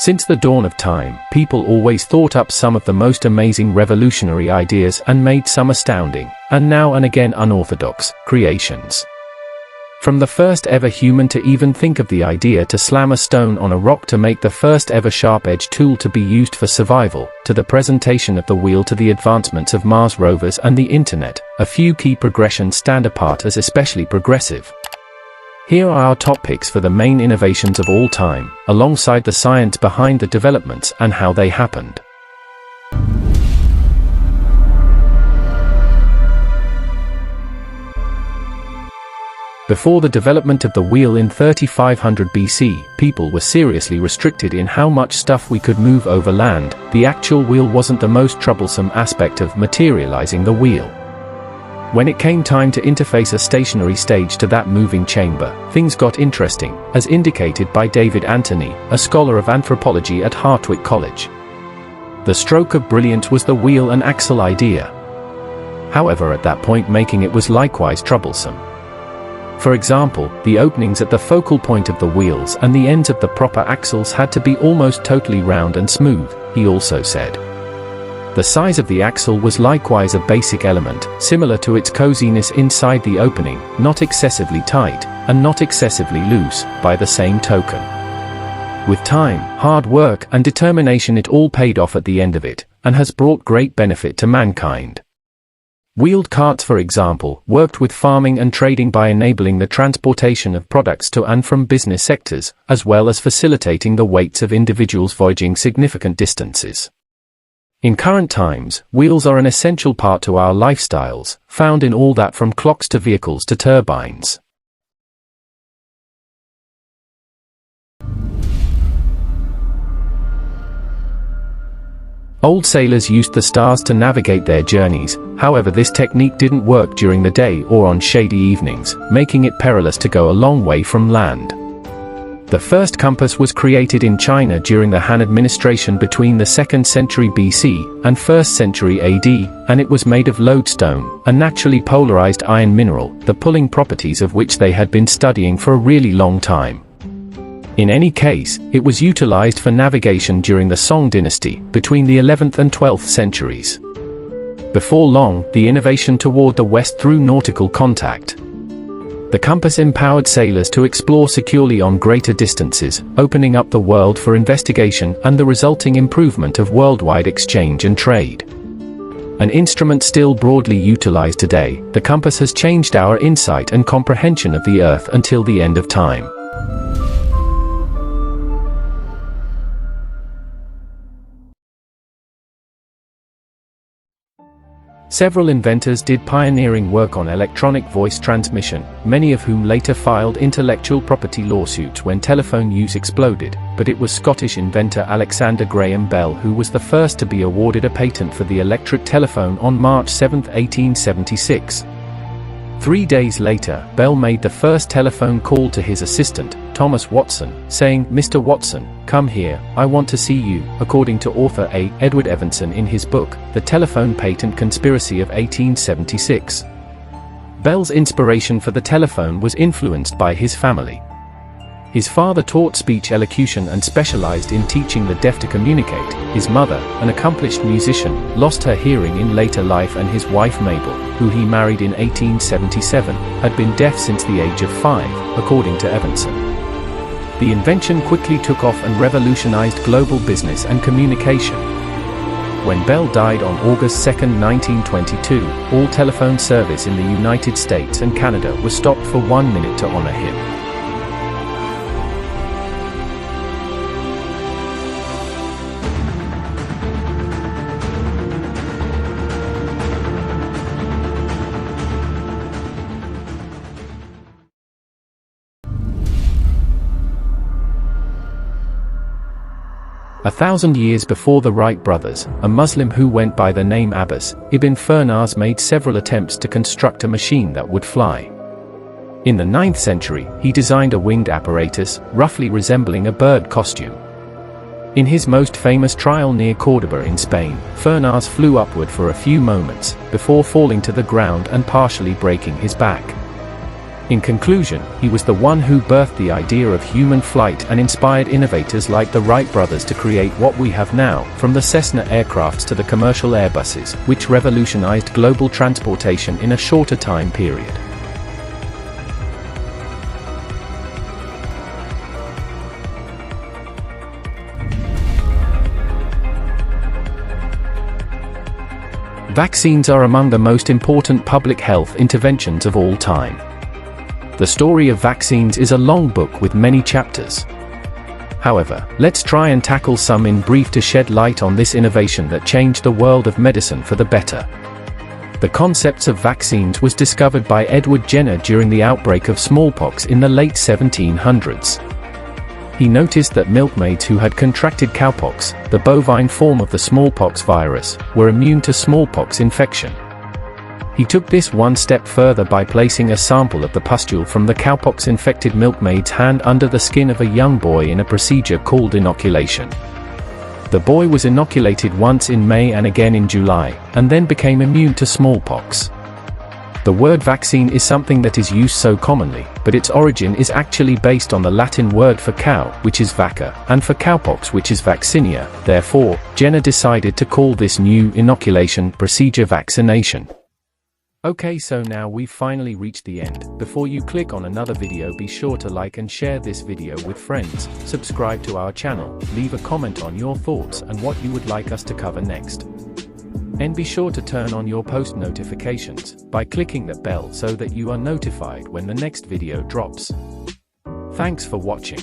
Since the dawn of time, people always thought up some of the most amazing revolutionary ideas and made some astounding, and now and again unorthodox, creations. From the first ever human to even think of the idea to slam a stone on a rock to make the first ever sharp-edged tool to be used for survival, to the presentation of the wheel to the advancements of Mars rovers and the Internet, a few key progressions stand apart as especially progressive. Here are our top picks for the main innovations of all time, alongside the science behind the developments and how they happened. Before the development of the wheel in 3500 BC, people were seriously restricted in how much stuff we could move over land. The actual wheel wasn't the most troublesome aspect of materializing the wheel. When it came time to interface a stationary stage to that moving chamber, things got interesting, as indicated by David Anthony, a scholar of anthropology at Hartwick College. The stroke of brilliance was the wheel and axle idea. However, at that point making it was likewise troublesome. For example, the openings at the focal point of the wheels and the ends of the proper axles had to be almost totally round and smooth, he also said. The size of the axle was likewise a basic element, similar to its coziness inside the opening, not excessively tight, and not excessively loose, by the same token. With time, hard work, and determination it all paid off at the end of it, and has brought great benefit to mankind. Wheeled carts, for example, worked with farming and trading by enabling the transportation of products to and from business sectors, as well as facilitating the weights of individuals voyaging significant distances. In current times, wheels are an essential part to our lifestyles, found in all that from clocks to vehicles to turbines. Old sailors used the stars to navigate their journeys, however this technique didn't work during the day or on shady evenings, making it perilous to go a long way from land. The first compass was created in China during the Han administration between the 2nd century BC and 1st century AD, and it was made of lodestone, a naturally polarized iron mineral, the pulling properties of which they had been studying for a really long time. In any case, it was utilized for navigation during the Song dynasty, between the 11th and 12th centuries. Before long, the innovation toward the west through nautical contact. The compass empowered sailors to explore securely on greater distances, opening up the world for investigation and the resulting improvement of worldwide exchange and trade. An instrument still broadly utilized today, the compass has changed our insight and comprehension of the Earth until the end of time. Several inventors did pioneering work on electronic voice transmission, many of whom later filed intellectual property lawsuits when telephone use exploded, but it was Scottish inventor Alexander Graham Bell who was the first to be awarded a patent for the electric telephone on March 7, 1876. 3 days later, Bell made the first telephone call to his assistant, Thomas Watson, saying, "Mr. Watson, come here, I want to see you," according to author A. Edward Evanson in his book, The Telephone Patent Conspiracy of 1876. Bell's inspiration for the telephone was influenced by his family. His father taught speech elocution and specialized in teaching the deaf to communicate. His mother, an accomplished musician, lost her hearing in later life, and his wife Mabel, who he married in 1877, had been deaf since the age of 5, according to Evanson. The invention quickly took off and revolutionized global business and communication. When Bell died on August 2, 1922, all telephone service in the United States and Canada was stopped for 1 minute to honor him. A 1,000 years before the Wright brothers, a Muslim who went by the name Abbas ibn Firnas made several attempts to construct a machine that would fly. In the 9th century, he designed a winged apparatus, roughly resembling a bird costume. In his most famous trial near Córdoba in Spain, Firnas flew upward for a few moments, before falling to the ground and partially breaking his back. In conclusion, he was the one who birthed the idea of human flight and inspired innovators like the Wright brothers to create what we have now, from the Cessna aircrafts to the commercial Airbuses, which revolutionized global transportation in a shorter time period. Vaccines are among the most important public health interventions of all time. The story of vaccines is a long book with many chapters. However, let's try and tackle some in brief to shed light on this innovation that changed the world of medicine for the better. The concepts of vaccines was discovered by Edward Jenner during the outbreak of smallpox in the late 1700s. He noticed that milkmaids who had contracted cowpox, the bovine form of the smallpox virus, were immune to smallpox infection. He took this one step further by placing a sample of the pustule from the cowpox-infected milkmaid's hand under the skin of a young boy in a procedure called inoculation. The boy was inoculated once in May and again in July, and then became immune to smallpox. The word vaccine is something that is used so commonly, but its origin is actually based on the Latin word for cow, which is vacca, and for cowpox, which is vaccinia. Therefore, Jenner decided to call this new inoculation procedure vaccination. Okay, so now we've finally reached the end. Before you click on another video, be sure to like and share this video with friends, subscribe to our channel, leave a comment on your thoughts and what you would like us to cover next. And be sure to turn on your post notifications by clicking the bell so that you are notified when the next video drops. Thanks for watching.